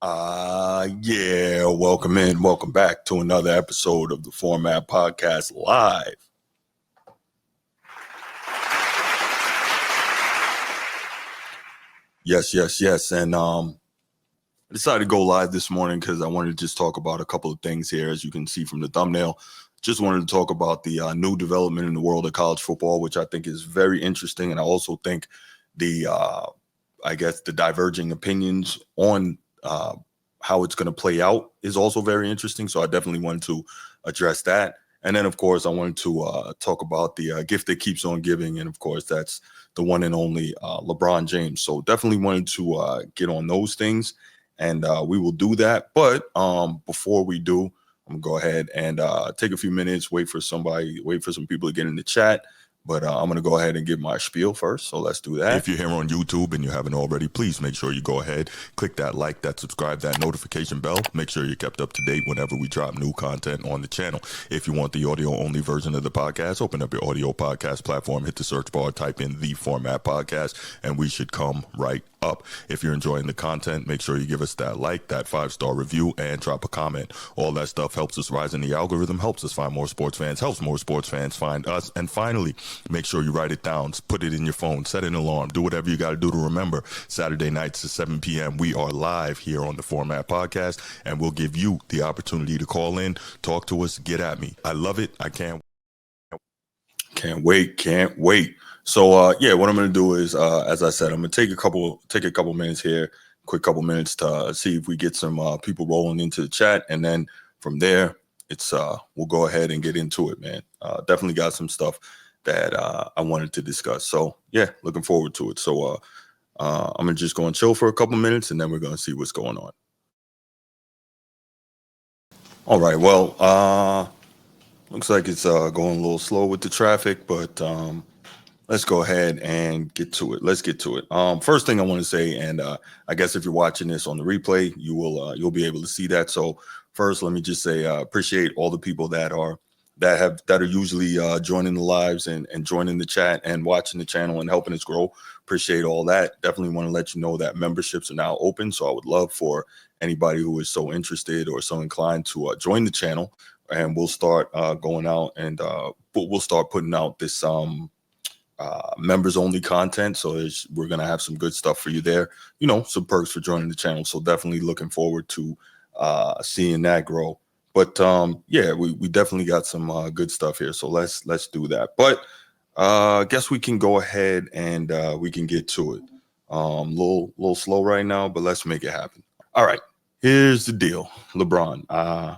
Yeah, welcome in. Welcome back to another episode of the Format Podcast Live. Yes. And I decided to go live this morning because I wanted to just talk about a couple of things here. As you can see from the thumbnail, just wanted to talk about the new development in the world of college football, which I think is very interesting. And I also think the diverging opinions on how it's going to play out is also very interesting. So I definitely wanted to address that. And then, of course, I wanted to talk about the gift that keeps on giving. And, of course, that's the one and only LeBron James. So definitely wanted to get on those things. And we will do that. But before we do, I'm going to go ahead and take a few minutes, wait for some people to get in the chat. But I'm going to go ahead and give my spiel first. So let's do that. If you're here on YouTube and you haven't already, please make sure you go ahead, click that like, that subscribe, that notification bell. Make sure you're kept up to date whenever we drop new content on the channel. If you want the audio only version of the podcast, open up your audio podcast platform, hit the search bar, type in The Format Podcast, and we should come right up. If you're enjoying the content, make sure you give us that like, that 5-star review, and drop a comment. All that stuff helps us rise in the algorithm, helps us find more sports fans, helps more sports fans find us. And finally, make sure you write it down, put it in your phone, set an alarm, do whatever you got to do to remember. Saturday nights at 7 p.m. we are live here on the Format Podcast, and we'll give you the opportunity to call in, talk to us, get at me. I love it. I can't wait. So what I'm gonna do is, as I said, I'm gonna take a couple minutes here, quick couple minutes to see if we get some people rolling into the chat, and then from there, it's we'll go ahead and get into it, man. Definitely got some stuff that I wanted to discuss. So yeah, looking forward to it. So I'm gonna just go and chill for a couple minutes, and then we're gonna see what's going on. All right. Well, looks like it's going a little slow with the traffic, but let's go ahead and get to it. Let's get to it. First thing I want to say, and I guess if you're watching this on the replay, you'll be able to see that. So first, let me just say appreciate all the people that are usually joining the lives and joining the chat and watching the channel and helping us grow. Appreciate all that. Definitely want to let you know that memberships are now open. So I would love for anybody who is so interested or so inclined to join the channel, and we'll start going out and we'll start putting out this members only content. So we're going to have some good stuff for you there, some perks for joining the channel. So definitely looking forward to seeing that grow. But we definitely got some good stuff here. So let's do that. But I guess we can go ahead and we can get to it. Little slow right now, but let's make it happen. All right, here's the deal. LeBron, I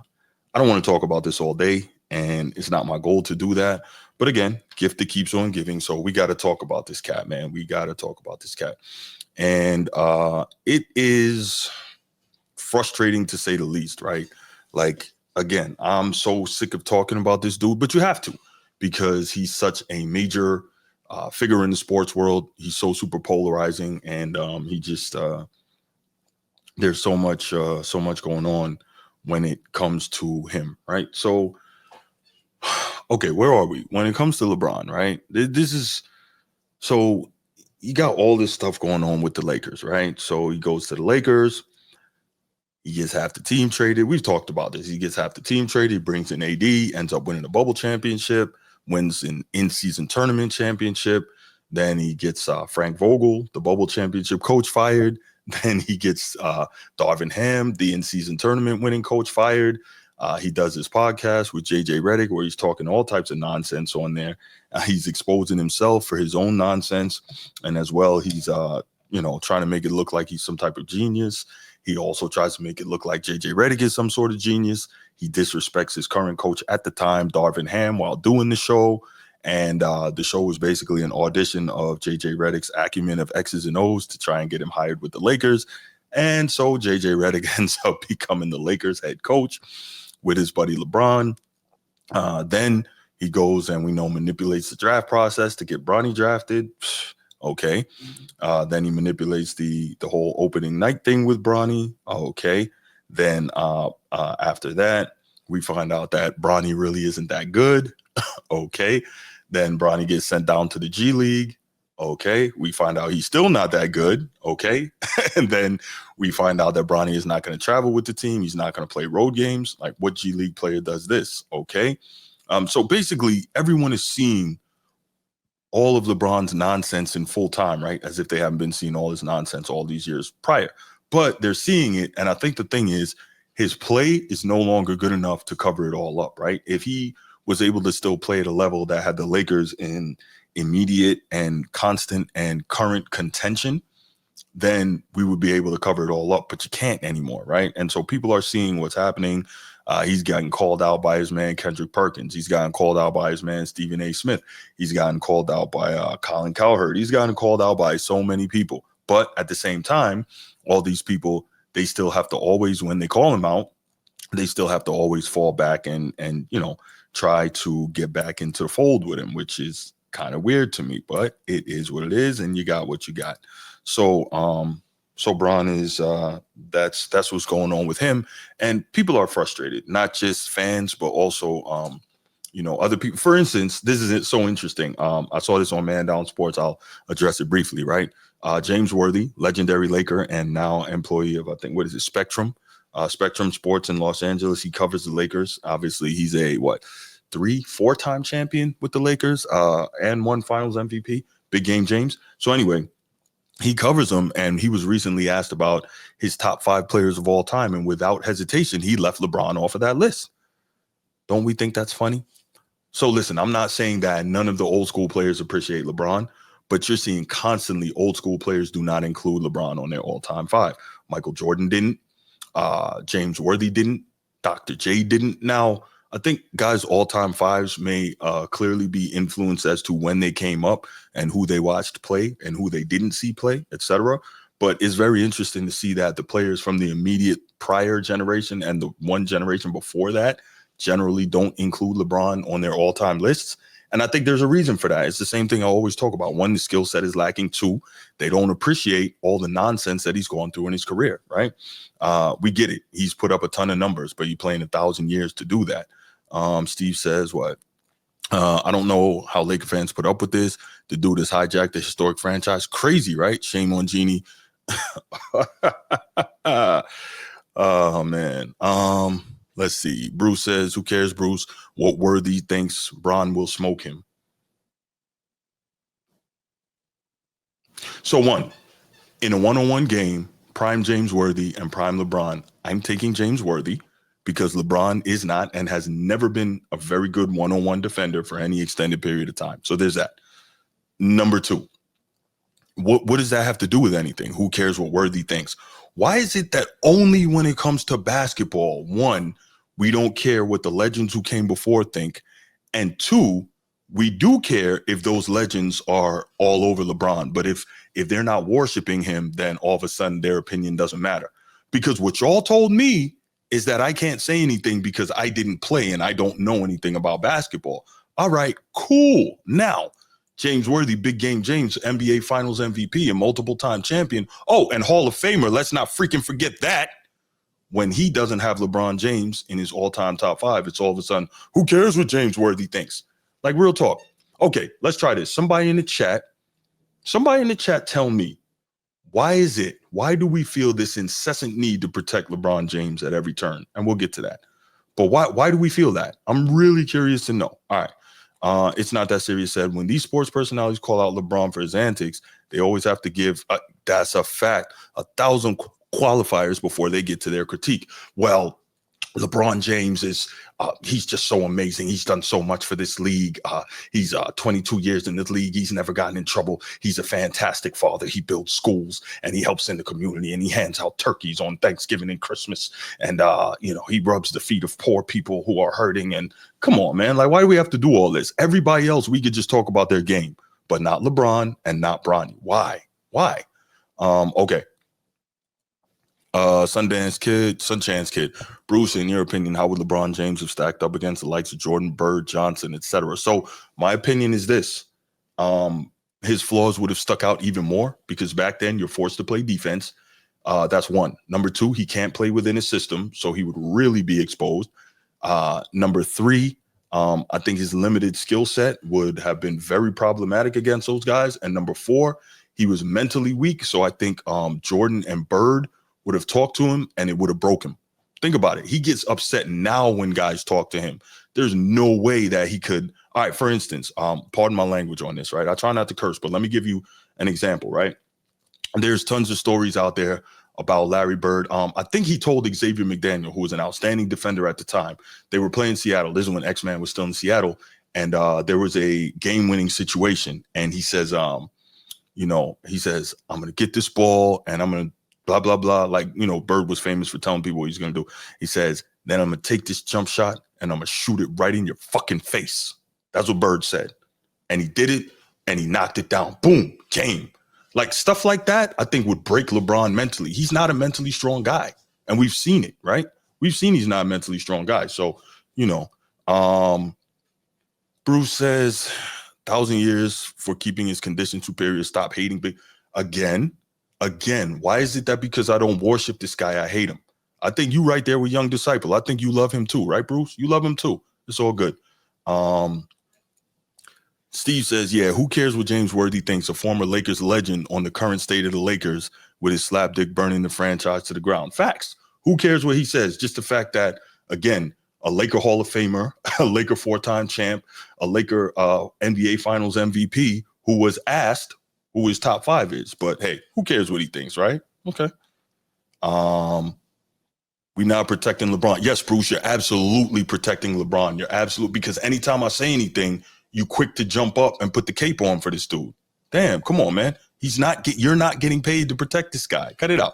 don't want to talk about this all day, and it's not my goal to do that. But again, gift that keeps on giving. So we got to talk about this cat, man. We got to talk about this cat. And it is frustrating to say the least, right? Like, again, I'm so sick of talking about this dude, but you have to, because he's such a major figure in the sports world. He's so super polarizing, and he just there's so much going on when it comes to him, right? So okay, where are we when it comes to LeBron, right? This is so you got all this stuff going on with the Lakers, right? So he goes to the Lakers, he gets half the team traded. We've talked about this. He gets half the team traded, he brings in AD, ends up winning the bubble championship, wins an in-season tournament championship. Then he gets Frank Vogel, the bubble championship coach, fired. Then he gets Darvin Ham, the in-season tournament winning coach, fired. He does his podcast with JJ Redick, where he's talking all types of nonsense on there. He's exposing himself for his own nonsense. And as well, he's trying to make it look like he's some type of genius. He also tries to make it look like JJ Redick is some sort of genius. He disrespects his current coach at the time, Darvin Ham, while doing the show. And the show was basically an audition of JJ Redick's acumen of X's and O's to try and get him hired with the Lakers. And so JJ Redick ends up becoming the Lakers head coach with his buddy LeBron. Then he goes and manipulates the draft process to get Bronny drafted. Okay. Then he manipulates the whole opening night thing with Bronny. Okay. Then after that, we find out that Bronny really isn't that good. Okay. Then Bronny gets sent down to the G League. Okay. We find out he's still not that good. Okay. And then we find out that Bronny is not going to travel with the team. He's not going to play road games. Like, what G League player does this? Okay. So basically, everyone is seeing all of LeBron's nonsense in full time, right? As if they haven't been seeing all his nonsense all these years prior. But they're seeing it. And I think the thing is, his play is no longer good enough to cover it all up, right? If he was able to still play at a level that had the Lakers in immediate and constant and current contention, then we would be able to cover it all up. But you can't anymore, right? And so people are seeing what's happening. He's gotten called out by his man Kendrick Perkins. He's gotten called out by his man Stephen A. Smith. He's gotten called out by Colin Cowherd. He's gotten called out by so many people. But at the same time, all these people, they still have to always, when they call him out, they still have to always fall back and try to get back into the fold with him, which is kind of weird to me, but it is what it is, and you got what you got. So Bron is that's what's going on with him, and people are frustrated, not just fans, but also other people. For instance, this is so interesting. I saw this on Man Down Sports. I'll address it briefly, right? James Worthy, legendary Laker, and now employee of, I think, what is it, Spectrum Sports in Los Angeles. He covers the Lakers. Obviously, he's a 3-4-time champion with the Lakers, and won Finals MVP. Big Game James. So anyway, he covers them, and he was recently asked about his top 5 players of all time, and without hesitation, he left LeBron off of that list. Don't we think that's funny? So listen, I'm not saying that none of the old school players appreciate LeBron, but you're seeing constantly old school players do not include LeBron on their all-time 5. Michael Jordan didn't. James Worthy didn't. Dr. J didn't. Now, I think guys' all-time 5s may clearly be influenced as to when they came up and who they watched play and who they didn't see play, etc. But it's very interesting to see that the players from the immediate prior generation and the one generation before that generally don't include LeBron on their all-time lists. And I think there's a reason for that. It's the same thing I always talk about. 1, the skill set is lacking. 2, they don't appreciate all the nonsense that he's gone through in his career, right? We get it. He's put up a ton of numbers, but you're playing 1,000 years to do that. Steve says, I don't know how Laker fans put up with this. The dude has hijacked the historic franchise. Crazy, right? Shame on Genie. Oh, man. Let's see. Bruce says, who cares, Bruce? What Worthy thinks Bron will smoke him. So in a one-on-one game, prime James Worthy and prime LeBron, I'm taking James Worthy because LeBron is not and has never been a very good one-on-one defender for any extended period of time. So there's that. Number 2, what does that have to do with anything? Who cares what Worthy thinks? Why is it that only when it comes to basketball, 1, we don't care what the legends who came before think, and 2, we do care if those legends are all over LeBron. But if they're not worshiping him, then all of a sudden their opinion doesn't matter. Because what y'all told me is that I can't say anything because I didn't play and I don't know anything about basketball. All right, cool. Now, James Worthy, Big Game James, NBA Finals MVP and multiple-time champion. Oh, and Hall of Famer. Let's not freaking forget that. When he doesn't have LeBron James in his all-time top 5, it's all of a sudden, who cares what James Worthy thinks? Like, real talk. Okay, let's try this. Somebody in the chat tell me, why do we feel this incessant need to protect LeBron James at every turn? And we'll get to that. But why do we feel that? I'm really curious to know. All right. It's not that serious. Said, when these sports personalities call out LeBron for his antics, they always have to give, that's a fact, 1,000 qualifiers before they get to their critique. Well, LeBron James is, he's just so amazing. He's done so much for this league. He's 22 years in this league. He's never gotten in trouble. He's a fantastic father. He builds schools and he helps in the community and he hands out turkeys on Thanksgiving and Christmas. And, he rubs the feet of poor people who are hurting. And come on, man, like, why do we have to do all this? Everybody else, we could just talk about their game, but not LeBron and not Bronny. Why? Okay. Sunchance Kid. Bruce, in your opinion, how would LeBron James have stacked up against the likes of Jordan, Bird, Johnson, etc.? So my opinion is this. His flaws would have stuck out even more because back then you're forced to play defense. That's 1. Number 2, he can't play within his system, so he would really be exposed. Number 3, I think his limited skill set would have been very problematic against those guys. And number 4, he was mentally weak. So I think Jordan and Bird would have talked to him and it would have broke him. Think about it. He gets upset now when guys talk to him. There's no way that he could. All right, for instance, pardon my language on this, right? I try not to curse, but let me give you an example, right? And there's tons of stories out there about Larry Bird. I think he told Xavier McDaniel, who was an outstanding defender at the time, they were playing Seattle. This is when X-Man was still in Seattle. And there was a game-winning situation. And he says, I'm going to get this ball and I'm going to blah, blah, blah. Like, Bird was famous for telling people what he's going to do. He says, then I'm going to take this jump shot and I'm going to shoot it right in your fucking face. That's what Bird said. And he did it and he knocked it down. Boom, game. Like stuff like that, I think would break LeBron mentally. He's not a mentally strong guy. And we've seen it, right? We've seen he's not a mentally strong guy. So, Bruce says 1,000 years for keeping his condition superior. Stop hating. But again, why is it that because I don't worship this guy, I hate him? I think you right there with Young Disciple. I think you love him too, right, Bruce? You love him too. It's all good. Steve says, yeah, who cares what James Worthy thinks, a former Lakers legend on the current state of the Lakers with his slapdick burning the franchise to the ground. Facts. Who cares what he says? Just the fact that, again, a Laker Hall of Famer, a Laker 4-time champ, a Laker NBA Finals MVP who was asked who his top 5 is. But hey, who cares what he thinks, right? Okay. We now protecting LeBron. Yes, Bruce, you're absolutely protecting LeBron. You're absolutely, because anytime I say anything, you quick to jump up and put the cape on for this dude. Damn, come on, man. You're not getting paid to protect this guy. Cut it out.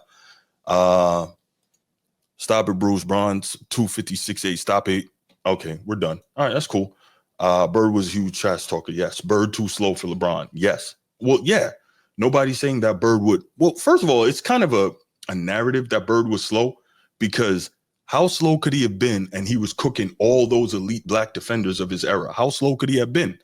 Stop it, Bruce. Bronze 256.8. Stop it. Okay, we're done. All right, that's cool. Bird was a huge trash talker. Yes. Bird too slow for LeBron. Yes. Well, yeah. Nobody's saying that Bird would. Well, first of all, it's kind of a narrative that Bird was slow, because how slow could he have been? And he was cooking all those elite black defenders of his era. How slow could he have been?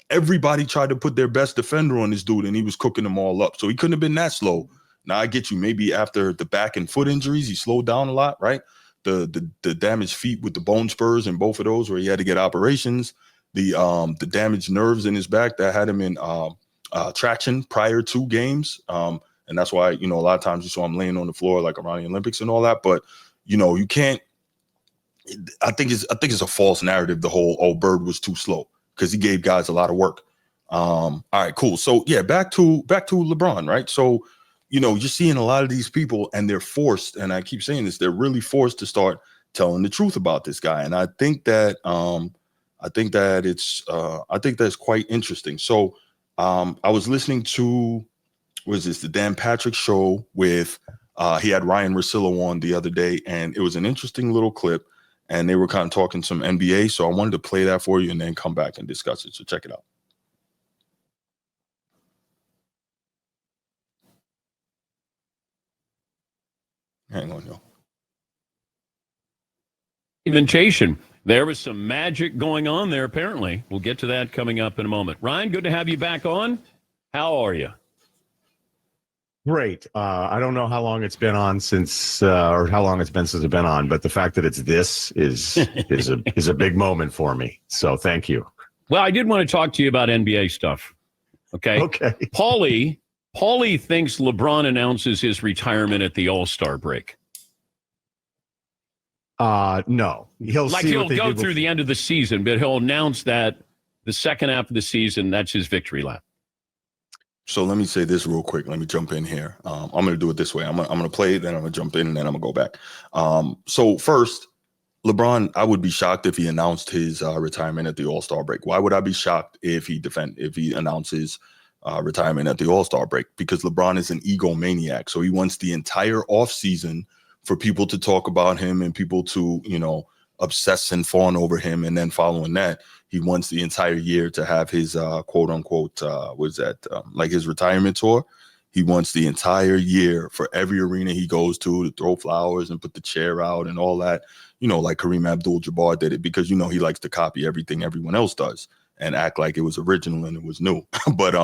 Everybody tried to put their best defender on this dude, and he was cooking them all up. So he couldn't have been that slow. Now I get you. Maybe after the back and foot injuries, he slowed down a lot, right? The damaged feet with the bone spurs and both of those, where he had to get operations. The damaged nerves in his back that had him in traction prior to games. And that's why, a lot of times you saw him laying on the floor like around the Olympics and all that. But, you can't. I think it's a false narrative, the whole, Bird was too slow, because he gave guys a lot of work. All right, cool. So yeah, back to LeBron, right? So, you're seeing a lot of these people, and they're forced, and I keep saying this, they're really forced to start telling the truth about this guy. And I think that that's quite interesting. So I was listening to, the Dan Patrick show with he had Ryan Russillo on the other day, and it was an interesting little clip, and they were kind of talking some NBA. So I wanted to play that for you and then come back and discuss it. So check it out. Hang on, yo. Inventation. There was some magic going on there, apparently. We'll get to that coming up in a moment. Ryan, good to have you back on. How are you? Great. I don't know how long it's been on since, or how long it's been since I've been on, but the fact that it's this is a big moment for me. So thank you. Well, I did want to talk to you about NBA stuff. Okay. Okay. Paulie thinks LeBron announces his retirement at the All-Star break. No. He'll go through the end of the season, but he'll announce that the second half of the season, that's his victory lap. So let me say this real quick. Let me jump in here. I'm going to do it this way. I'm going to play it, then I'm going to jump in, and then I'm going to go back. So first, LeBron, I would be shocked if he announced his retirement at the All-Star break. Why would I be shocked if he announces retirement at the All-Star break? Because LeBron is an egomaniac. So he wants the entire offseason for people to talk about him and people to, obsess and fawn over him. And then following that, he wants the entire year to have his quote unquote, like his retirement tour. He wants the entire year for every arena he goes to throw flowers and put the chair out and all that, like Kareem Abdul-Jabbar did it, because, he likes to copy everything everyone else does and act like it was original and it was new. But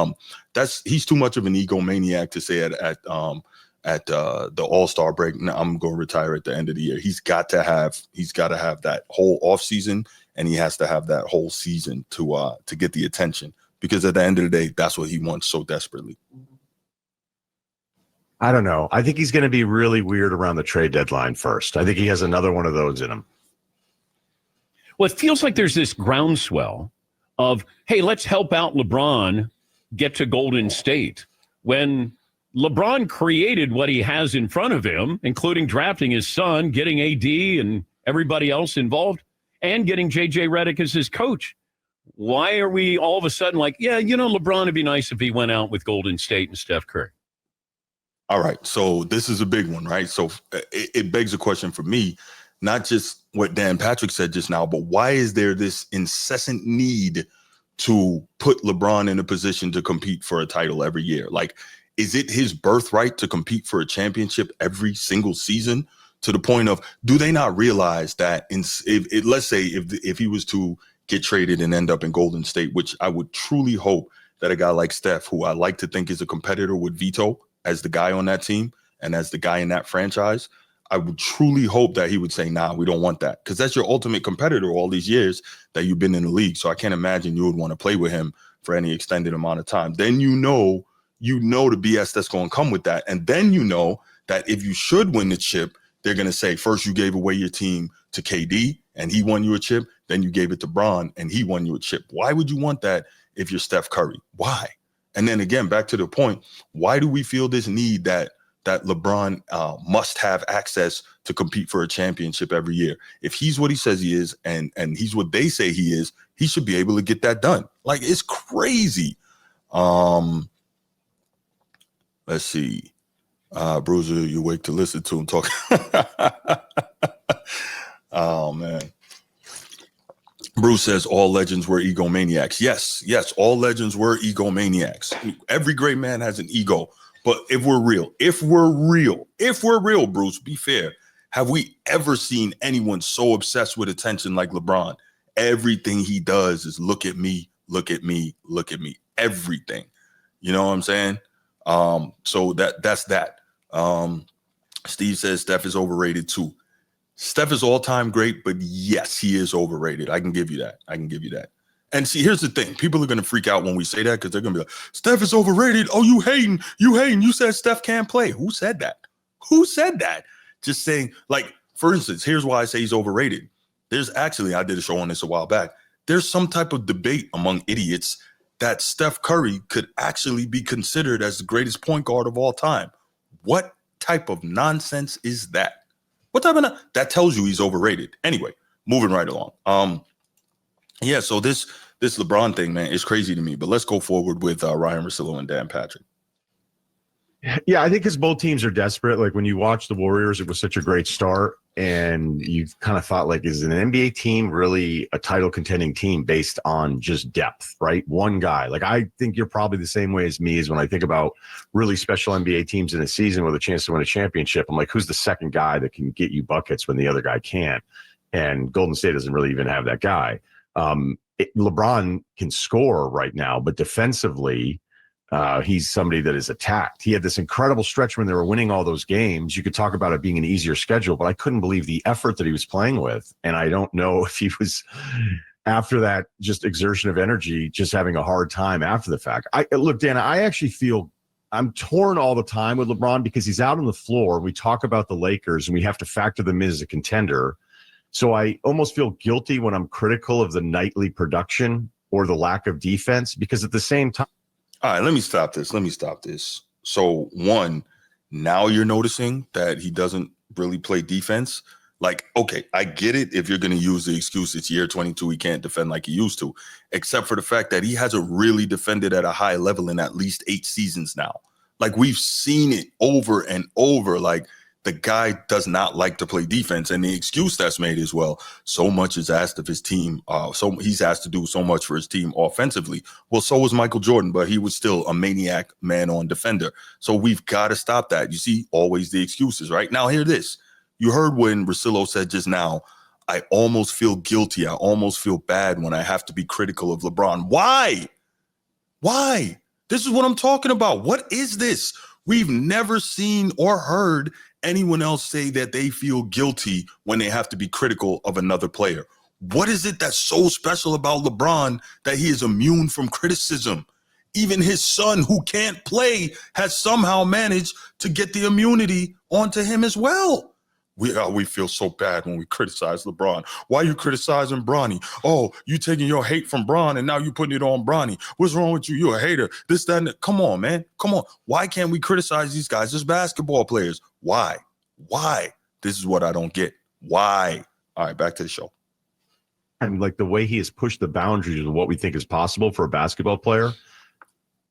he's too much of an egomaniac to say at the All-Star break, I'm going to retire at the end of the year. He's got to have that whole offseason and he has to have that whole season to get the attention, because at the end of the day, that's what he wants so desperately. I don't know. I think he's going to be really weird around the trade deadline first. I think he has another one of those in him. Well, it feels like there's this groundswell of, hey, let's help out LeBron get to Golden State, when LeBron created what he has in front of him, including drafting his son, getting AD and everybody else involved, and getting JJ Redick as his coach. Why are we all of a sudden like, yeah, LeBron would be nice if he went out with Golden State and Steph Curry? All right, so this is a big one, right? So it begs a question for me, not just what Dan Patrick said just now, but why is there this incessant need to put LeBron in a position to compete for a title every year? Like, is it his birthright to compete for a championship every single season, to the point of, do they not realize that let's say if he was to get traded and end up in Golden State, which I would truly hope that a guy like Steph, who I like to think is a competitor, would veto as the guy on that team and as the guy in that franchise, I would truly hope that he would say, nah, we don't want that, because that's your ultimate competitor all these years that you've been in the league. So I can't imagine you would want to play with him for any extended amount of time. Then you know the BS that's going to come with that. And then you know that if you should win the chip, they're going to say, first you gave away your team to KD and he won you a chip. Then you gave it to Bron and he won you a chip. Why would you want that if you're Steph Curry? Why? And then again, back to the point, why do we feel this need that LeBron must have access to compete for a championship every year? If he's what he says he is, and he's what they say he is, he should be able to get that done. Like, it's crazy. Let's see. Bruiser, you wake to listen to him talk. Oh, man. Bruce says all legends were egomaniacs. Yes, all legends were egomaniacs. Every great man has an ego. But if we're real, Bruce, be fair. Have we ever seen anyone so obsessed with attention like LeBron? Everything he does is look at me, look at me, look at me. Everything. You know what I'm saying? So that's that. Steve says Steph is overrated too. Steph is all-time great, but yes, he is overrated. I can give you that. And see, here's the thing. People are going to freak out when we say that, because they're going to be like, Steph is overrated. Oh, you hating. You said Steph can't play. Who said that? Just saying, like, for instance, here's why I say he's overrated. There's actually, I did a show on this a while back. There's some type of debate among idiots that Steph Curry could actually be considered as the greatest point guard of all time. What type of nonsense is that? That tells you he's overrated. Anyway, moving right along. Yeah, so this LeBron thing, man, is crazy to me. But let's go forward with Ryan Russillo and Dan Patrick. Yeah, I think because both teams are desperate. Like, when you watch the Warriors, it was such a great start, and you kind of thought, like, is an NBA team really a title contending team based on just depth, right? One guy. Like, I think you're probably the same way as me, is when I think about really special NBA teams in a season with a chance to win a championship. I'm like, who's the second guy that can get you buckets when the other guy can't? And Golden State doesn't really even have that guy. LeBron can score right now, but defensively, he's somebody that is attacked. He had this incredible stretch when they were winning all those games. You could talk about it being an easier schedule, but I couldn't believe the effort that he was playing with. And I don't know if he was, after that just exertion of energy, just having a hard time after the fact. Look, Dan, I actually feel I'm torn all the time with LeBron, because he's out on the floor. We talk about the Lakers and we have to factor them in as a contender. So I almost feel guilty when I'm critical of the nightly production or the lack of defense, because at the same time. All right, let me stop this. So, one, now you're noticing that he doesn't really play defense. Like, okay, I get it if you're going to use the excuse it's year 22, he can't defend like he used to, except for the fact that he hasn't really defended at a high level in at least 8 seasons now. Like, we've seen it over and over. Like, the guy does not like to play defense. And the excuse that's made is, well, so much is asked of his team. So he's asked to do so much for his team offensively. Well, so was Michael Jordan, but he was still a maniac man-on defender. So we've got to stop that. You see, always the excuses, right? Now, hear this. You heard when Russillo said just now, I almost feel guilty. I almost feel bad when I have to be critical of LeBron. Why? This is what I'm talking about. What is this? We've never seen or heard anyone else say that they feel guilty when they have to be critical of another player. What is it that's so special about LeBron that he is immune from criticism? Even his son, who can't play, has somehow managed to get the immunity onto him as well. We feel so bad when we criticize LeBron. Why are you criticizing Bronny? Oh, you taking your hate from Bron and now you putting it on Bronny. What's wrong with you? You're a hater. This, that, and that. Come on, man. Come on. Why can't we criticize these guys as basketball players? Why? This is what I don't get. Why? All right, back to the show. And like the way he has pushed the boundaries of what we think is possible for a basketball player,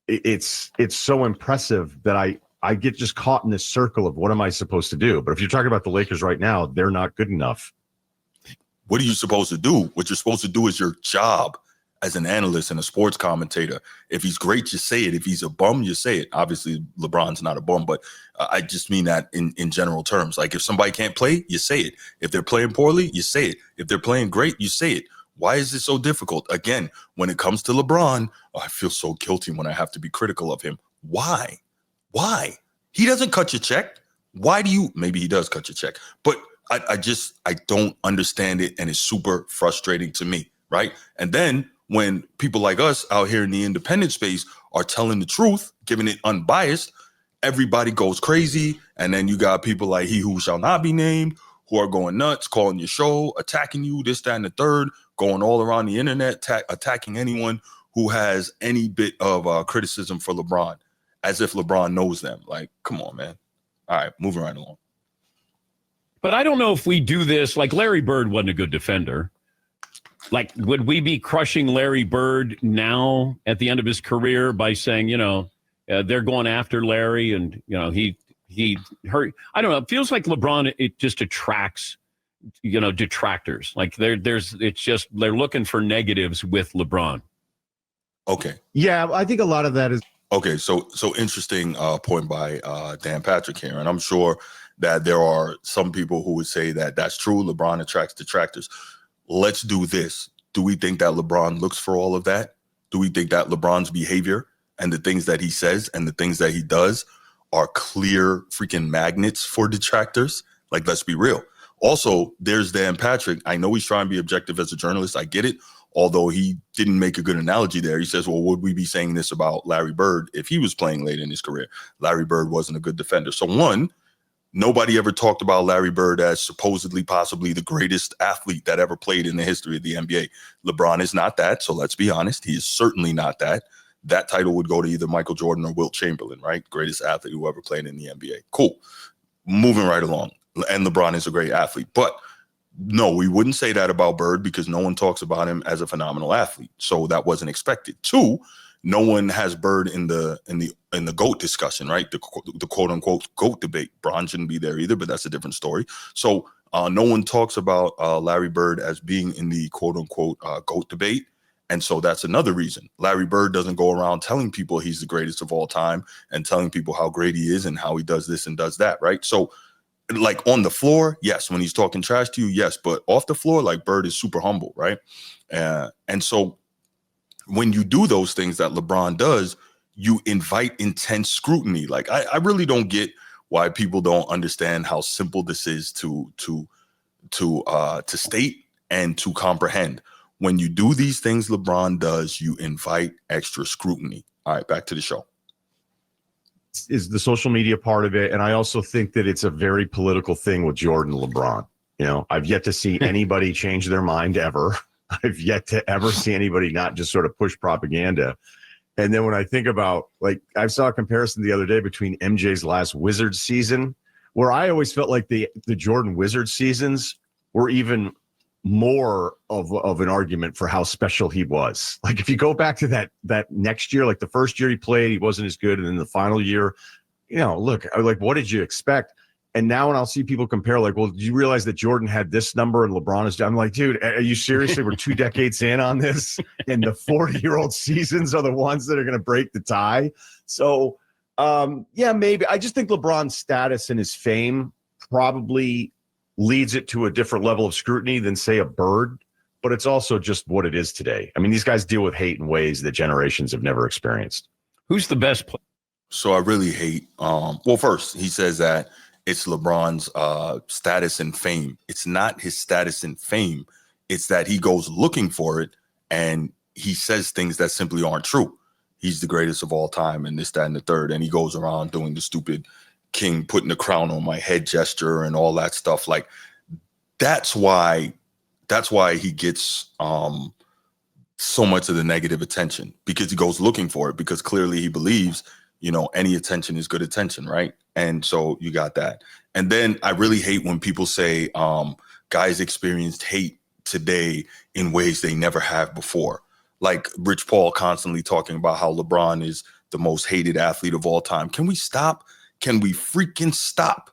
it's so impressive that I get just caught in this circle of what am I supposed to do? But if you're talking about the Lakers right now, they're not good enough. What are you supposed to do? What you're supposed to do is your job as an analyst and a sports commentator. If he's great, you say it. If he's a bum, you say it. Obviously, LeBron's not a bum, but I just mean that in general terms. Like if somebody can't play, you say it. If they're playing poorly, you say it. If they're playing great, you say it. Why is it so difficult? Again, when it comes to LeBron, I feel so guilty when I have to be critical of him. Why? He doesn't cut your check. Why do you? Maybe he does cut your check, but I don't understand it, and it's super frustrating to me, right? And then when people like us out here in the independent space are telling the truth, giving it unbiased, everybody goes crazy, and then you got people like he who shall not be named who are going nuts, calling your show, attacking you, this, that, and the third, going all around the internet, attacking anyone who has any bit of criticism for LeBron, as if LeBron knows them. Like, come on, man. All right, moving right along. But I don't know if we do this. Like Larry Bird wasn't a good defender. Like, would we be crushing Larry Bird now at the end of his career by saying, they're going after Larry and, he hurt? I don't know. It feels like LeBron, it just attracts, detractors. Like they're looking for negatives with LeBron. Okay. Yeah, I think a lot of that is. Okay, so interesting point by Dan Patrick here, and I'm sure that there are some people who would say that that's true. LeBron attracts detractors. Let's do this. Do we think that LeBron looks for all of that? Do we think that LeBron's behavior and the things that he says and the things that he does are clear freaking magnets for detractors? Like, let's be real. Also, there's Dan Patrick. I know he's trying to be objective as a journalist. I get it. Although he didn't make a good analogy there. He says, well, would we be saying this about Larry Bird if he was playing late in his career? Larry Bird wasn't a good defender. So one, nobody ever talked about Larry Bird as supposedly possibly the greatest athlete that ever played in the history of the NBA. LeBron is not that. So let's be honest. He is certainly not that. That title would go to either Michael Jordan or Wilt Chamberlain, right? Greatest athlete who ever played in the NBA. Cool. Moving right along. And LeBron is a great athlete. But no, we wouldn't say that about Bird because no one talks about him as a phenomenal athlete. So that wasn't expected. Two, no one has Bird in the GOAT discussion, right? The quote unquote GOAT debate. Bron shouldn't be there either, but that's a different story. So no one talks about Larry Bird as being in the quote unquote GOAT debate. And so that's another reason. Larry Bird doesn't go around telling people he's the greatest of all time and telling people how great he is and how he does this and does that, right? So like on the floor, yes. When he's talking trash to you, yes. But off the floor, like Bird is super humble, right? And so when you do those things that LeBron does, you invite intense scrutiny. Like I really don't get why people don't understand how simple this is to state and to comprehend. When you do these things LeBron does, you invite extra scrutiny. All right, back to the show. Is the social media part of it. And I also think that it's a very political thing with Jordan and LeBron. I've yet to see anybody change their mind ever. I've yet to ever see anybody not just sort of push propaganda. And then when I think about, like, I saw a comparison the other day between MJ's last Wizards season, where I always felt like the Jordan Wizards seasons were even more of an argument for how special he was. Like if you go back to that next year, like the first year he played, he wasn't as good. And then the final year, look, I was like, what did you expect? And now when I'll see people compare, like, well, did you realize that Jordan had this number and LeBron is down? I'm like, dude, are you seriously? We're 2 decades in on this, and the 40-year-old seasons are the ones that are going to break the tie. So, yeah, maybe. I just think LeBron's status and his fame probably leads it to a different level of scrutiny than, say, a Bird. But it's also just what it is today. I mean, these guys deal with hate in ways that generations have never experienced. Who's the best player? So I really hate. Well, first, he says that it's LeBron's status and fame. It's not his status and fame. It's that he goes looking for it and he says things that simply aren't true. He's the greatest of all time and this, that, and the third. And he goes around doing the stupid king putting the crown on my head gesture and all that stuff. Like, that's why he gets so much of the negative attention, because he goes looking for it, because clearly he believes, any attention is good attention, right? And so you got that. And then I really hate when people say guys experienced hate today in ways they never have before. Like Rich Paul constantly talking about how LeBron is the most hated athlete of all time. Can we stop? Can we freaking stop?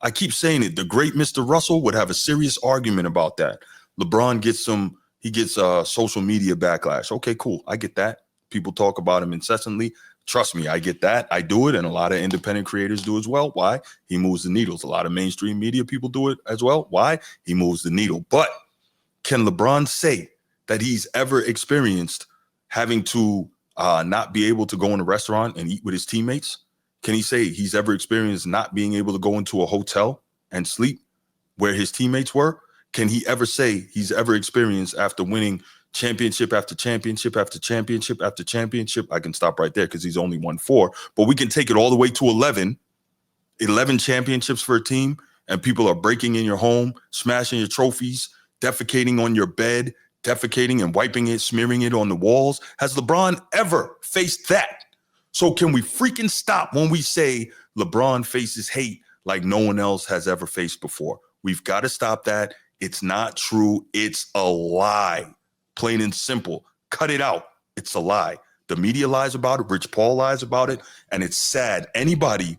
I keep saying it. The great Mr. Russell would have a serious argument about that. LeBron gets social media backlash. Okay, cool. I get that. People talk about him incessantly. Trust me, I get that. I do it, and a lot of independent creators do as well. Why? He moves the needles. A lot of mainstream media people do it as well. Why? He moves the needle. But can LeBron say that he's ever experienced having to not be able to go in a restaurant and eat with his teammates? Can he say he's ever experienced not being able to go into a hotel and sleep where his teammates were? Can he ever say he's ever experienced, after winning championship after championship after championship after championship? I can stop right there because he's only won 4, but we can take it all the way to 11 championships for a team, and people are breaking in your home, smashing your trophies, defecating on your bed, defecating and wiping it, smearing it on the walls. Has LeBron ever faced that? So can we freaking stop when we say LeBron faces hate like no one else has ever faced before? We've got to stop that. It's not true. It's a lie. Plain and simple. Cut it out. It's a lie. The media lies about it. Rich Paul lies about it. And it's sad. Anybody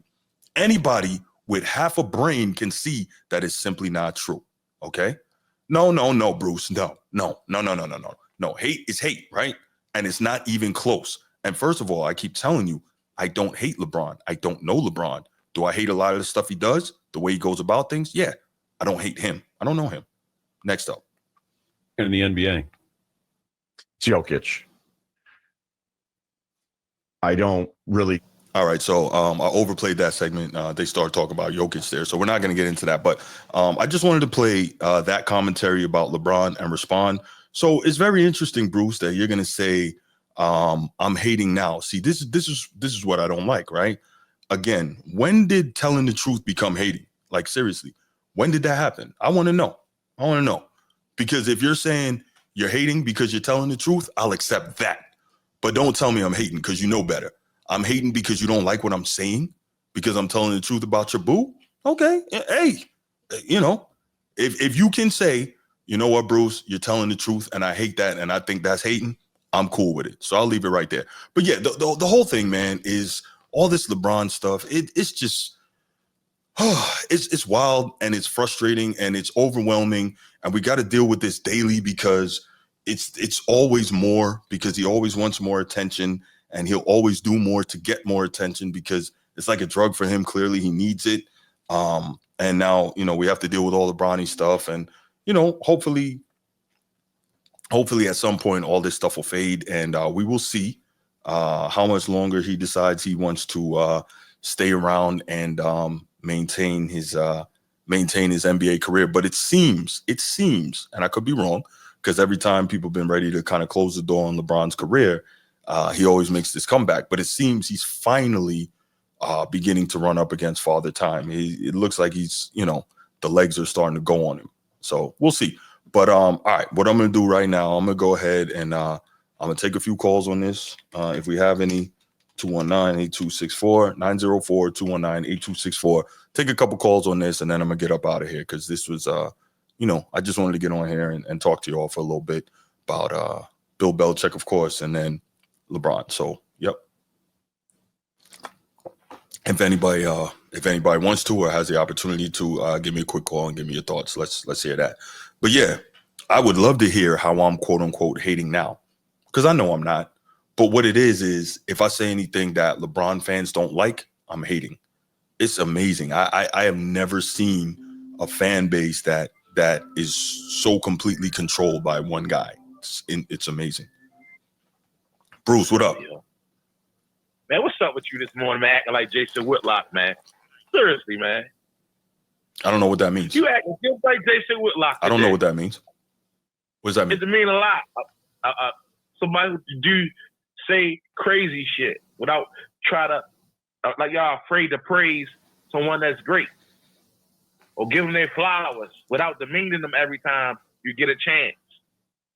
with half a brain can see that it's simply not true. Okay? No, Bruce. No. Hate is hate, right? And it's not even close. And first of all, I keep telling you, I don't hate LeBron. I don't know LeBron. Do I hate a lot of the stuff he does? The way he goes about things? Yeah. I don't hate him. I don't know him. Next up. In the NBA. It's Jokic. I don't really. All right, so I overplayed that segment. They started talking about Jokic there, so we're not going to get into that. But I just wanted to play that commentary about LeBron and respond. So it's very interesting, Bruce, that you're going to say I'm hating now. See, this is what I don't like, right? Again, when did telling the truth become hating? Like, seriously, when did that happen? I want to know. Because if you're saying you're hating because you're telling the truth, I'll accept that. But don't tell me I'm hating because you know better. I'm hating because you don't like what I'm saying, because I'm telling the truth about your boo. Okay. Hey, if you can say, you know what, Bruce, you're telling the truth and I hate that and I think that's hating, I'm cool with it. So I'll leave it right there. But yeah, the whole thing, man, is all this LeBron stuff. It's just, it's wild and it's frustrating and it's overwhelming. And we got to deal with this daily because it's always more, because he always wants more attention. And he'll always do more to get more attention because it's like a drug for him. Clearly, he needs it. And now, we have to deal with all the Bronny stuff. And, hopefully at some point, all this stuff will fade. And we will see how much longer he decides he wants to stay around and maintain his NBA career. But it seems, and I could be wrong, because every time people have been ready to kind of close the door on LeBron's career, he always makes this comeback, but it seems he's finally beginning to run up against Father Time. It looks like he's, the legs are starting to go on him. So we'll see. But all right, what I'm going to do right now, I'm going to go ahead and I'm going to take a few calls on this. If we have any, 219-8264, 904-219-8264. Take a couple calls on this, and then I'm going to get up out of here because this was, I just wanted to get on here and talk to you all for a little bit about Bill Belichick, of course, and then LeBron. So, yep. If anybody wants to or has the opportunity to give me a quick call and give me your thoughts, let's hear that. But yeah, I would love to hear how I'm quote unquote hating now, because I know I'm not. But what it is if I say anything that LeBron fans don't like, I'm hating. It's amazing. I have never seen a fan base that is so completely controlled by one guy. It's amazing. Bruce, what up? Yeah. Man, what's up with you this morning, man? Acting like Jason Whitlock, man. Seriously, man. I don't know what that means. You acting just like Jason Whitlock today. I don't know what that means. What does that mean? It mean a lot. Somebody who do say crazy shit without try to, like y'all afraid to praise someone that's great or give them their flowers without demeaning them every time you get a chance.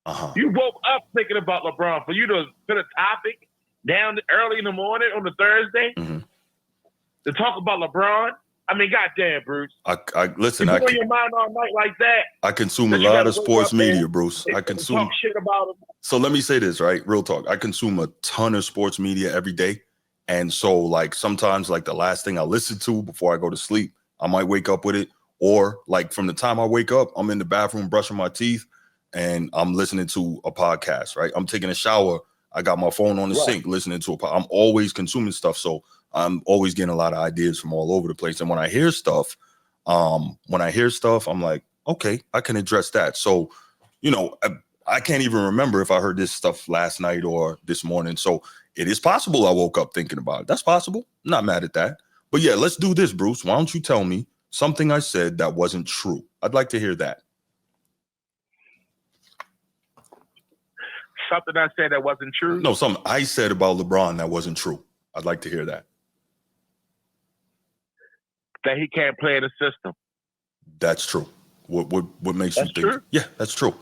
Uh-huh. You woke up thinking about LeBron. For you to put a topic down early in the morning on a Thursday to talk about LeBron. I mean, goddamn, Bruce. Listen. You put your mind all night like that. I consume a lot of sports media, Bruce. I consume talk shit about him. So let me say this, right? Real talk. I consume a ton of sports media every day. And so like sometimes like the last thing I listen to before I go to sleep, I might wake up with it. Or like from the time I wake up, I'm in the bathroom brushing my teeth and I'm listening to a podcast, right? I'm taking a shower. I got my phone on the sink listening to I'm always consuming stuff. So I'm always getting a lot of ideas from all over the place. And when I hear stuff, I'm like, okay, I can address that. So, you know, I can't even remember if I heard this stuff last night or this morning. So it is possible I woke up thinking about it. That's possible. I'm not mad at that. But yeah, let's do this, Bruce. Why don't you tell me something I said that wasn't true? I'd like to hear that. Something I said that wasn't true? No, something I said about LeBron that wasn't true. I'd like to hear that. That he can't play in the system. That's true. What makes you think? True? Yeah, that's true.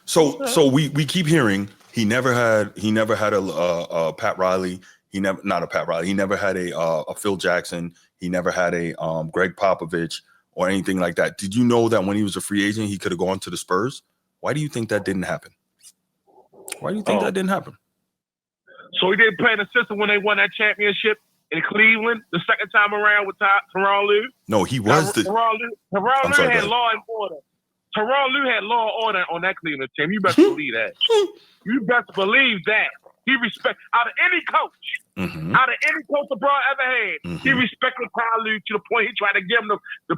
So we keep hearing he never had a Pat Riley. He never had a Phil Jackson. He never had a Greg Popovich or anything like that. Did you know that when he was a free agent, he could have gone to the Spurs? Why do you think that didn't happen? Why do you think that didn't happen? So he didn't play in the system when they won that championship in Cleveland the second time around with Tyronn Lue? No, he was Tyronn Lue had law and order. Tyronn Lue had law and order on that Cleveland team. You best believe that. You best believe that. He respect out of any coach, out of any coach LeBron ever had, he respected Tyronn Lue to the point he tried to give him the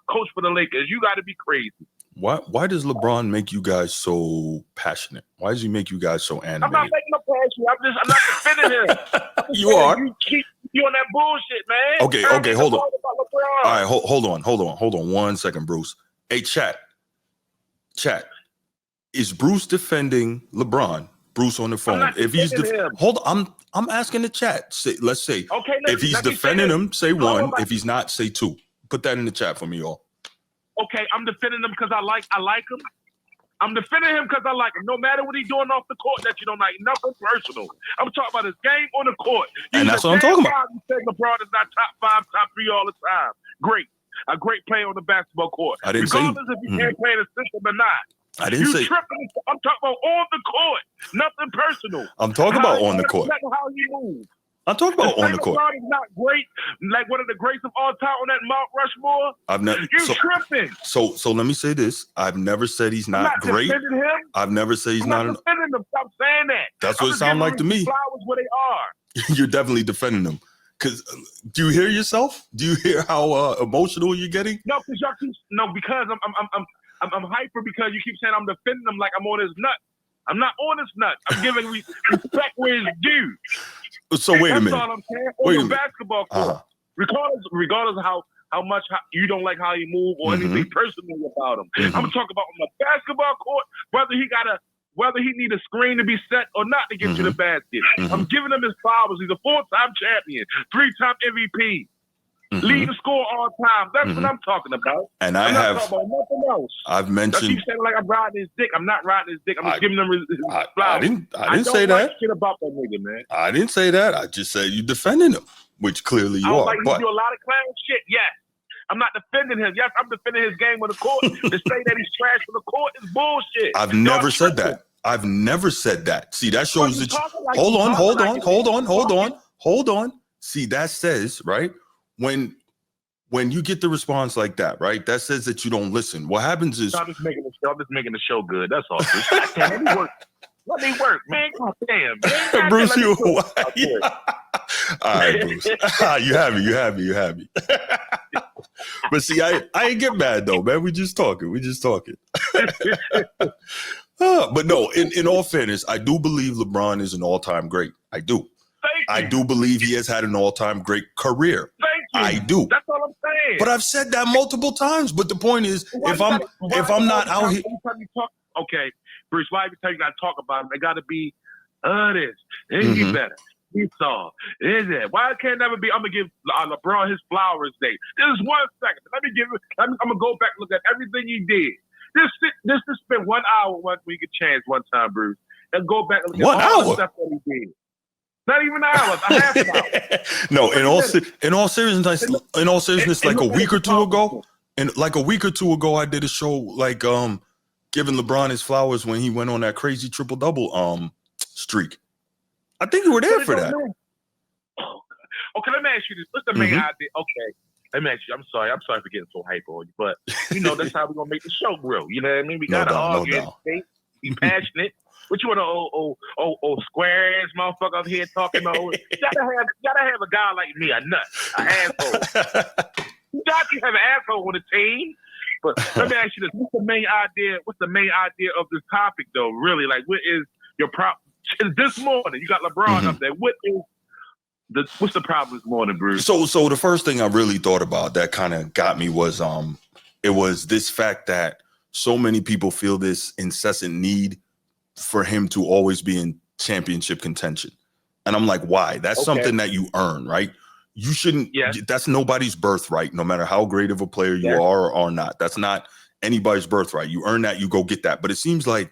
coach for the Lakers. You got to be crazy. Why does LeBron make you guys so passionate? Why does he make you guys so animated? I'm not making no passion. I'm not defending him. You are. You on that bullshit, man. Okay, hold on. All right, hold on 1 second, Bruce. Hey, chat. Is Bruce defending LeBron? Bruce on the phone. If he's hold on, I'm asking the chat. Let's say if he's defending him, say one. If he's not, say two. Put that in the chat for me, y'all. Okay, I'm defending him because I like him. I'm defending him because I like him. No matter what he's doing off the court that you don't like, nothing personal. I'm talking about his game on the court. And that's what I'm talking about. You said LeBron is not top 5, top 3 all the time. Great. A great player on the basketball court. I didn't Regardless if you can't play in the system or not. I didn't say. I'm talking about on the court. Nothing personal. I'm talking about on the court. How he moves. I'm talking about on the court. LeBron is not great, like one of the greats of all time on that Mount Rushmore. Tripping. So let me say this. I've never said he's not great. I've never said he's not. Defending him. Stop saying that. That's what it sounds like to me. Flowers where they are. You're definitely defending them. Because do you hear yourself? Do you hear how emotional you're getting? No, because I'm hyper because you keep saying I'm defending him like I'm on his nut. I'm not on his nut. I'm giving respect where it's due. So wait a minute. That's all I'm saying. On the basketball court, regardless of how much you don't like how he move or anything personal about him. I'm talking about on the basketball court, whether he need a screen to be set or not to get to the basket. I'm giving him his flowers. He's a 4-time champion, 3-time MVP. Lead the score all time. That's what I'm talking about. And I'm not talking about nothing else. I've mentioned. You saying like I'm riding his dick. I'm not riding his dick. I'm just giving him his flowers. I didn't say that. Shit about that nigga, man. I didn't say that. I just said you defending him, which clearly you are. Like you do a lot of clown shit. Yes. I'm not defending him. Yes, I'm defending his game on the court. To say that he's trash on the court is bullshit. I've never said that. I've never said that. See, that shows that. Hold on. See, that says right when you get the response like that, right? That says that you don't listen. What happens is I'm just making the show good. That's all. Let me work, man. God damn, man. Bruce, you. All right, Bruce. You happy. But see, I ain't get mad though, man. We just talking. But no, in all fairness, I do believe LeBron is an all-time great. I do. I do believe he has had an all-time great career. I do. That's all I'm saying. But I've said that multiple times. But the point is, if I'm not out here, okay, Bruce, why every time you got to talk about him, they got to be this, and he better. He saw. Is it? Why can't it never be? I'm gonna give LeBron his flowers day. This is 1 second. I'm gonna go back and look at everything he did. Just spend 1 hour when we get chance one time, Bruce, and go back and look at all the stuff that he did. Not even an hour, a half an hour. No, in all seriousness, like a week or two ago, I did a show like giving LeBron his flowers when he went on that crazy triple-double streak. I think you were there for that. Okay, let me ask you this. What's the main idea? Okay, let me ask you. I'm sorry for getting so hyper on you, but that's how we're gonna make the show real. You know what I mean? We gotta argue, be passionate. What you want to square ass motherfucker up here talking about? You gotta have a guy like me, a nut, an asshole. You got to have an asshole on the team. But let me ask you this: what's the main idea? What's the main idea of this topic, though? Really, like, what is your problem? This morning, you got LeBron up there. What's the problem this morning, Bruce? So the first thing I really thought about that kind of got me was it was this fact that so many people feel this incessant need for him to always be in championship contention. And I'm like, why? That's something that you earn, right? You shouldn't, that's nobody's birthright, no matter how great of a player you are or not. That's not anybody's birthright. You earn that, you go get that. But it seems like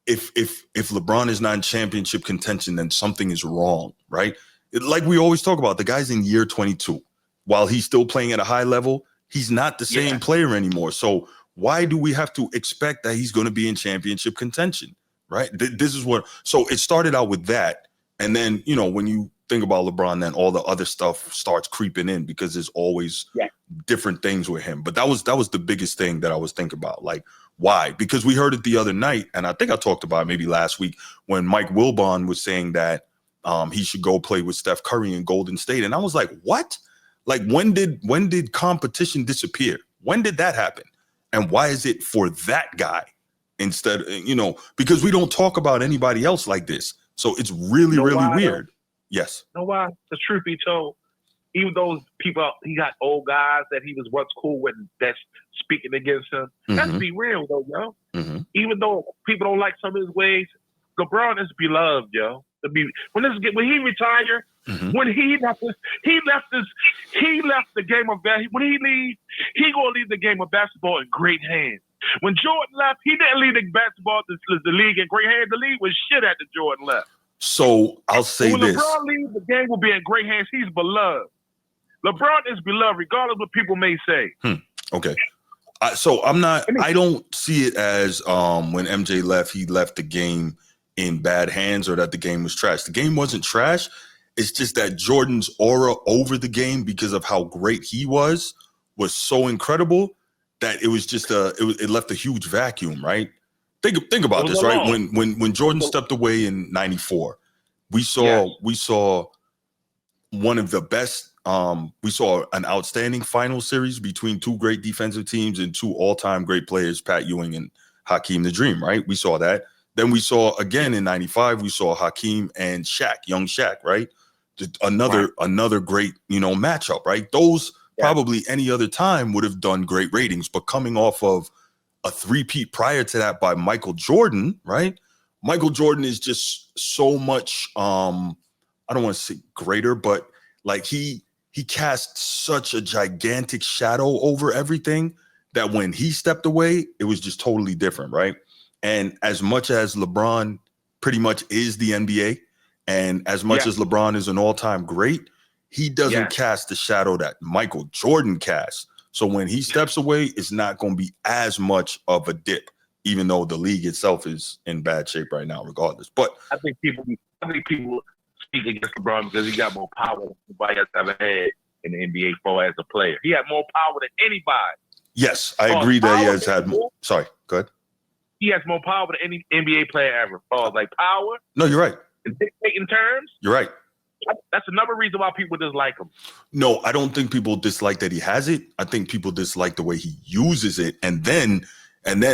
if LeBron is not in championship contention, then something is wrong, right? Like we always talk about, the guy's in year 22. While he's still playing at a high level, he's not the same player anymore. So why do we have to expect that he's going to be in championship contention, right? This is what, so it started out with that. And then, when you think about LeBron, then all the other stuff starts creeping in because there's always different things with him. But that was the biggest thing that I was thinking about. Like, why? Because we heard it the other night, and I think I talked about it maybe last week when Mike Wilbon was saying that he should go play with Steph Curry in Golden State. And I was like, what? Like, when did competition disappear? When did that happen? And why is it for that guy instead, because we don't talk about anybody else like this. So it's really, really weird. Yes. You know why? The truth be told, even those people, he got old guys that he was once cool with that's speaking against him. Let's be real, though, yo. Even though people don't like some of his ways, LeBron is beloved, yo. When he retired, when he left the game of basketball. When he leaves, he gonna leave the game of basketball in great hands. When Jordan left, he didn't leave the league in great hands. The league was shit after Jordan left. So I'll say when this: LeBron leaves, the game will be in great hands. He's beloved. LeBron is beloved, regardless of what people may say. Okay. So I don't see it as when MJ left, he left the game in bad hands or that the game was trash. The game wasn't trash. It's just that Jordan's aura over the game because of how great he was so incredible that it was just it left a huge vacuum, right? Think about this, right? When Jordan stepped away in '94, we saw one of the best. We saw an outstanding final series between two great defensive teams and two all-time great players, Pat Ewing and Hakeem the Dream, right? We saw that. Then we saw again in '95, we saw Hakeem and Shaq, young Shaq, right? Another great, matchup, right? Those probably any other time would have done great ratings, but coming off of a three-peat prior to that by Michael Jordan, right? Michael Jordan is just so much, I don't want to say greater, but like he cast such a gigantic shadow over everything that when he stepped away, it was just totally different, right? And as much as LeBron pretty much is the NBA, and as much as LeBron is an all-time great, he doesn't cast the shadow that Michael Jordan casts. So when he steps away, it's not going to be as much of a dip, even though the league itself is in bad shape right now, regardless. But I think people speak against LeBron because he got more power than anybody else ever had in the NBA for as a player. He had more power than anybody. Yes, I agree that he has had more. Sorry, go ahead. He has more power than any NBA player ever. Like power. No, you're right. And dictating terms. You're right. That's another reason why people dislike him. No, I don't think people dislike that he has it. I think people dislike the way he uses it. And then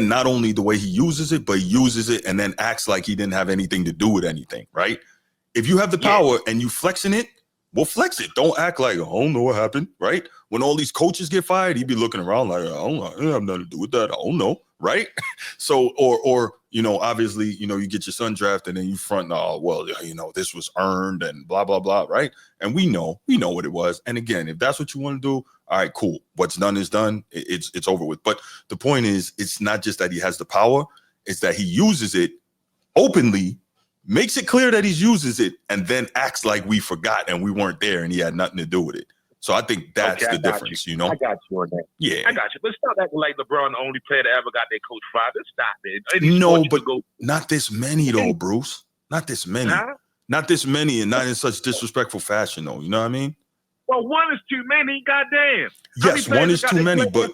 not only the way he uses it, but he uses it and then acts like he didn't have anything to do with anything, right? If you have the power and you flexing it, well, flex it. Don't act like, I don't know what happened, right? when all these coaches get fired, he'd be looking around like, I have nothing to do with that. I don't know, right? So, or obviously, you get your son drafted and you front, this was earned and blah, blah, blah, right? And we know what it was. And again, if that's what you want to do, all right, cool. What's done is done. It's over with. But the point is, it's not just that he has the power, it's that he uses it openly, makes it clear that he uses it, and then acts like we forgot and we weren't there and he had nothing to do with it. So I think that's the difference, I got you on that. Yeah. I got you. But stop acting like LeBron the only player that ever got their coach fired. Just stop it. No, but not this many though, Bruce. Not this many. Huh? Not this many, and not in such disrespectful fashion though. You know what I mean? Well, one is too many, goddamn. Yes, one is too many, but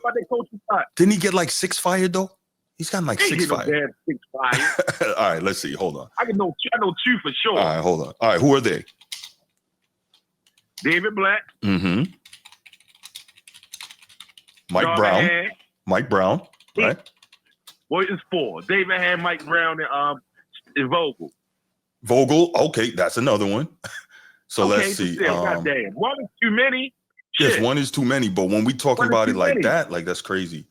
didn't he get like 6 fired though? He's gotten like 6 fired. 6 fired. All right, let's see. Hold on. I know 2 for sure. All right, hold on. All right, who are they? David Black. Mm-hmm. Mike Brown. Right. Well, it's 4. David had Mike Brown and Vogel. Vogel. Okay, that's another one. So let's see. Goddamn. One is too many. Yes, Shit. one is too many. But when we talking about it like that, like that's crazy.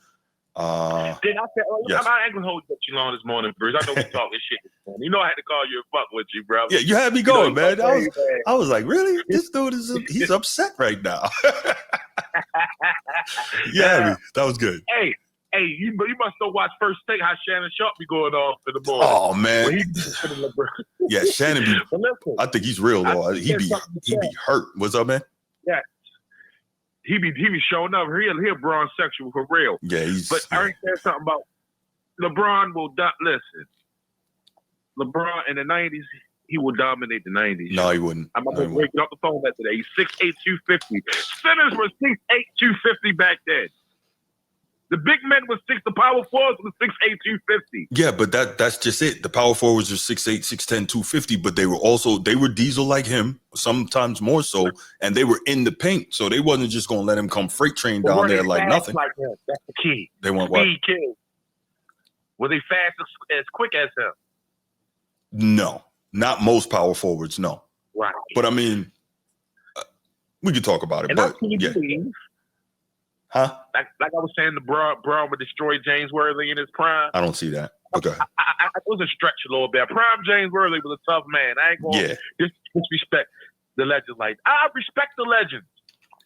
Then I said, yes. I ain't gonna hold you too long this morning, Bruce. I know we talking shit this morning. You know I had to call you and fuck with you, bro. Yeah, you had me going, man. I was like, really? This dude he's upset right now. Yeah, that was good. Hey, you must have watched First Take how Shannon Sharp be going off in the morning. Oh man. Yeah, Shannon I think he's real though. He be hurt. What's up, man? Yeah. He be showing up. He a Bron sexual for real. Yeah, But I said something about LeBron will listen. LeBron in the 90s, he will dominate the 90s. No, he wouldn't. I'm going to break it off the phone that today. He's 6'8", 250. Centers were 6'8", 250 back then. The big men was the power forwards was 6'8", 250. Yeah, but that's just it. The power forwards were 6'8", 6'10", 250, but they were diesel like him, sometimes more so, and they were in the paint, so they wasn't just gonna let him come freight train down there like nothing. Like him? That's the key. They weren't what? Were they fast as quick as him? No, not most power forwards. No. Right. But I mean, we could talk about it. And but yeah. Huh? Like I was saying, the Braun would destroy James Worthy in his prime. I don't see that. Okay. I was a stretch a little bit. Prime James Worthy was a tough man. I ain't going to disrespect the legends. Like, I respect the legends.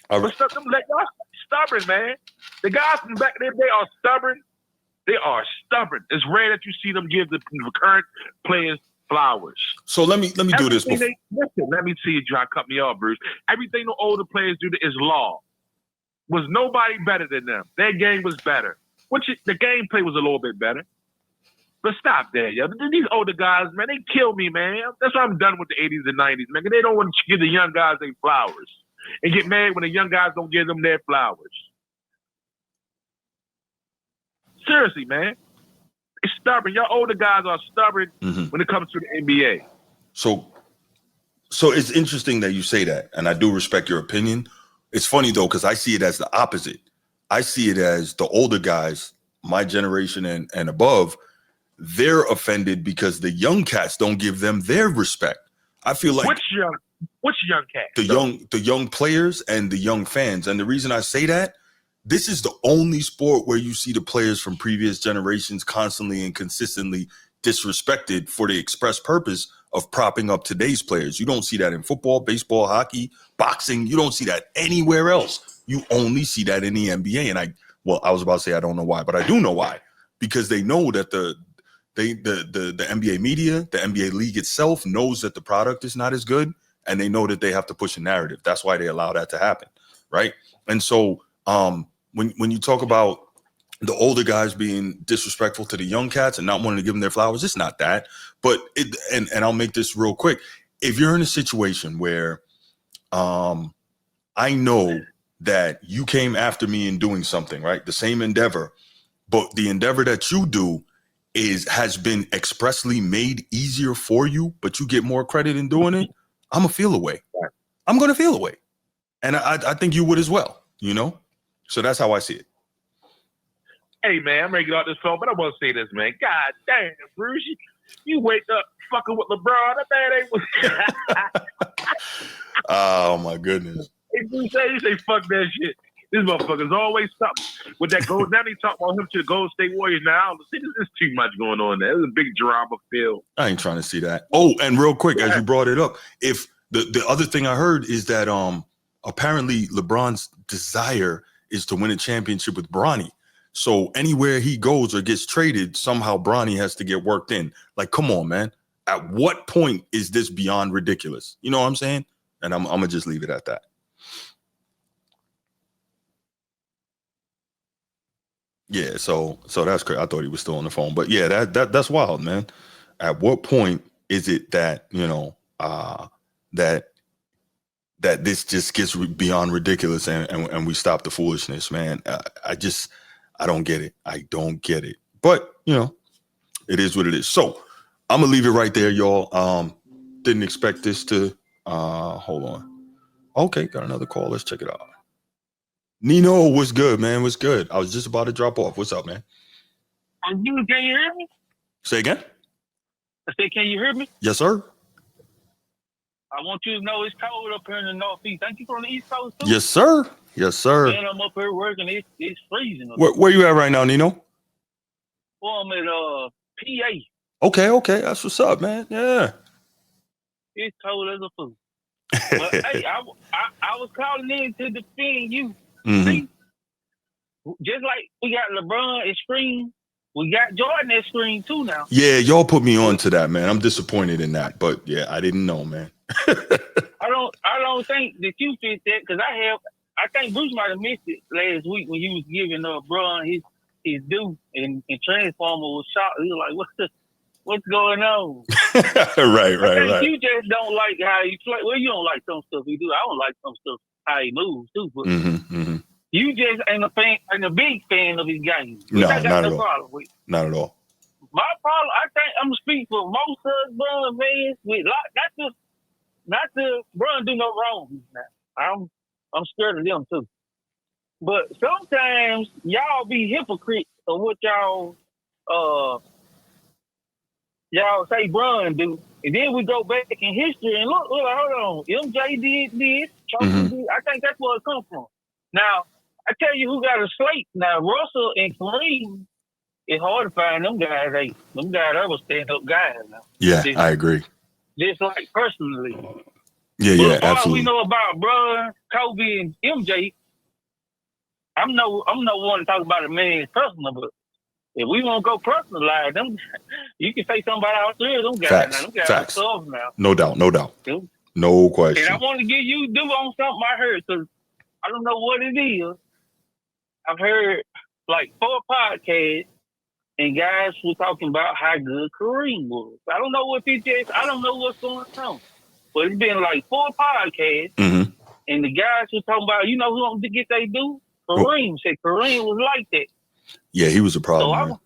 But them legends are stubborn, man. The guys from back then, they are stubborn. They are stubborn. It's rare that you see them give the current players flowers. So let me do this. Listen, let me see you try to cut me off, Bruce. Everything the older players do is law. Was nobody better than them. Their game was better. The gameplay was a little bit better. But stop that, yo. These older guys, man, they kill me, man. That's why I'm done with the 80s and 90s, man. They don't want to give the young guys their flowers. And get mad when the young guys don't give them their flowers. Seriously, man. It's stubborn. Y'all older guys are stubborn when it comes to the NBA. So it's interesting that you say that, and I do respect your opinion. It's funny, though, because I see it as the opposite. I see it as the older guys, my generation and above, they're offended because the young cats don't give them their respect. I feel like which young cats? The young players and the young fans. And the reason I say that, this is the only sport where you see the players from previous generations constantly and consistently disrespected for the express purpose of propping up today's players. You don't see that in football, baseball, hockey, boxing. You don't see that anywhere else. You only see that in the NBA. And I was about to say I don't know why, but I do know why. Because they know that the NBA media, the NBA league itself knows that the product is not as good, and they know that they have to push a narrative. That's why they allow that to happen, right? And so when you talk about the older guys being disrespectful to the young cats and not wanting to give them their flowers, it's not that. But and I'll make this real quick. If you're in a situation where I know that you came after me in doing something, right? The same endeavor, but the endeavor that you do has been expressly made easier for you, but you get more credit in doing it, I'm gonna feel away. I'm gonna feel away. And I think you would as well, you know? So that's how I see it. Hey, man, I'm ready to get out this phone, but I want to say this, man. God damn, Bruce, you wake up fucking with LeBron. That man ain't. Oh, my goodness. Hey, Bruce, you say fuck that shit. This motherfucker's always something. With that gold, now they talk about him to the Golden State Warriors now. See, there's too much going on there. There's a big drama feel. I ain't trying to see that. Oh, and real quick, as you brought it up, if the other thing I heard is that apparently LeBron's desire is to win a championship with Bronny. So anywhere he goes or gets traded, somehow Bronny has to get worked in. Like, come on, man. At what point is this beyond ridiculous? You know what I'm saying? And I'm gonna just leave it at that. Yeah, so that's great. I thought he was still on the phone, but yeah, that's wild, man. At what point is it that that this just gets beyond ridiculous and we stop the foolishness, man? I don't get it. I don't get it. But it is what it is. So I'm gonna leave it right there, y'all. Didn't expect this to. Hold on. Okay, got another call. Let's check it out. Nino, what's good, man? What's good? I was just about to drop off. What's up, man? Can you hear me? Say again? I said, can you hear me? Yes, sir. I want you to know it's cold up here in the Northeast. Ain't you from the East Coast, too? Yes, sir. Yes, sir. Man, I'm up here working. It's freezing. Where you at right now, Nino? Well, I'm at PA. Okay. That's what's up, man. Yeah. It's cold as a fool. But, hey, I was calling in to defend you. Mm-hmm. See, just like we got LeBron at screen, we got Jordan at screen too now. Yeah, y'all put me on to that, man. I'm disappointed in that, but yeah, I didn't know, man. I don't think that you fit that because I think Bruce might have missed it last week when he was giving LeBron his due and Transformer was shocked. He was like, what's going on? Right. You just don't like how he play. Well, you don't like some stuff he do. I don't like some stuff how he moves too. But you just ain't a big fan of his game. No, I got not no at all. problem with. Not at all. My problem, I think I'm gonna speak for most husbands, man. With not to Bron do no wrong. Now I'm scared of them too. But sometimes y'all be hypocrites of what y'all say Bron do, and then we go back in history and look, hold on, MJ did this, Chosen did. I think that's where it comes from. Now, I tell you who got a slate. Now, Russell and Kareem, it's hard to find them guys. Them guys are stand-up guys now. Yeah, I agree. Just like personally. Yeah, as far absolutely. as we know about Bron, Kobe, and MJ, I'm no one to talk about a man's personal, but if we want to go personalize them, you can say something about all three of them guys. Facts. Now, them guys Facts. are tough now. No doubt. Yeah. No question. And I want to give you due on something I heard because I don't know what it is. I've heard like 4 podcasts and guys were talking about how good Kareem was. I don't know what I don't know what's going on. But it's been like 4 podcasts and the guys were talking about, you know who I'm to get they do? Kareem said Kareem was like that. Yeah, he was a problem.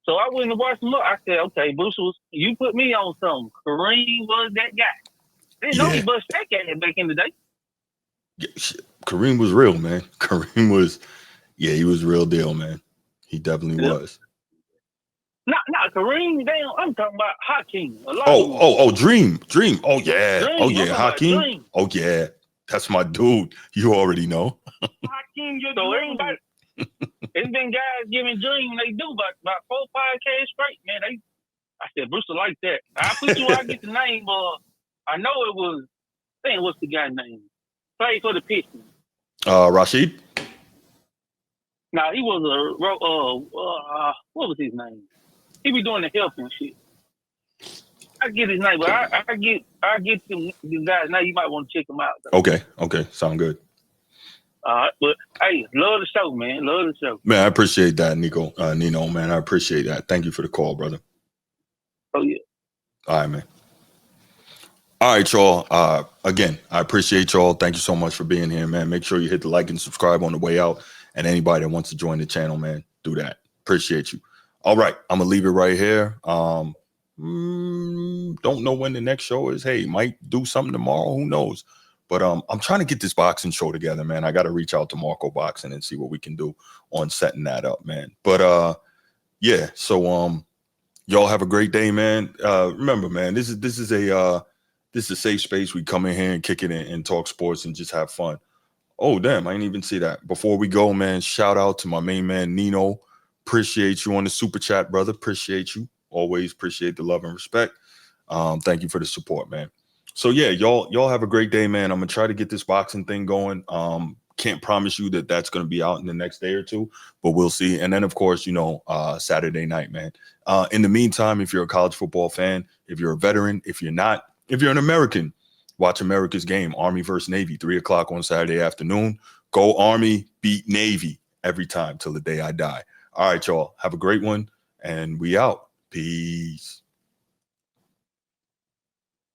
So I went and watched him up. I said, okay, Bruce, you put me on something. Kareem was that guy. I didn't know he bust that guy back in the day. Yeah, Kareem was real, man. Kareem was, he was real deal, man. He definitely was. Not Kareem. Damn, I'm talking about Hakeem. Dream. Oh yeah. Dream. Hakeem. Oh yeah. That's my dude. You already know. Hakeem, so everybody. It's been guys giving Dream they do about 4 podcasts straight, man. I said Bruce will like that. I put you. I get the name. I know it was. Dang, what's the guy's name? Played for the Pistons. Rashid. Now he was what was his name? He be doing the health and shit. I get his name, but I get these guys now. You might want to check them out. Though. Okay, sound good. But hey, love the show, man. Love the show. Man, I appreciate that, Nino, man. I appreciate that. Thank you for the call, brother. Oh yeah. All right, man. All right, y'all. Again, I appreciate y'all. Thank you so much for being here, man. Make sure you hit the like and subscribe on the way out. And anybody that wants to join the channel, man, do that. Appreciate you. All right, I'm gonna leave it right here. Don't know when the next show is. Hey, might do something tomorrow. Who knows? But I'm trying to get this boxing show together, man. I got to reach out to Marco Boxing and see what we can do on setting that up, man. But yeah. So y'all have a great day, man. Remember, man, this is a safe space. We come in here and kick it and talk sports and just have fun. Oh, damn. I didn't even see that. Before we go, man, shout out to my main man, Nino. Appreciate you on the super chat, brother. Appreciate you. Always appreciate the love and respect. Thank you for the support, man. So yeah, y'all have a great day, man. I'm gonna try to get this boxing thing going. Can't promise you that that's gonna be out in the next day or two, but we'll see. And then of course, Saturday night, man. In the meantime, if you're a college football fan, if you're a veteran, if you're not, if you're an American, watch America's game, Army versus Navy, 3:00 on Saturday afternoon. Go Army, beat Navy every time till the day I die. All right, y'all. Have a great one, and we out. Peace.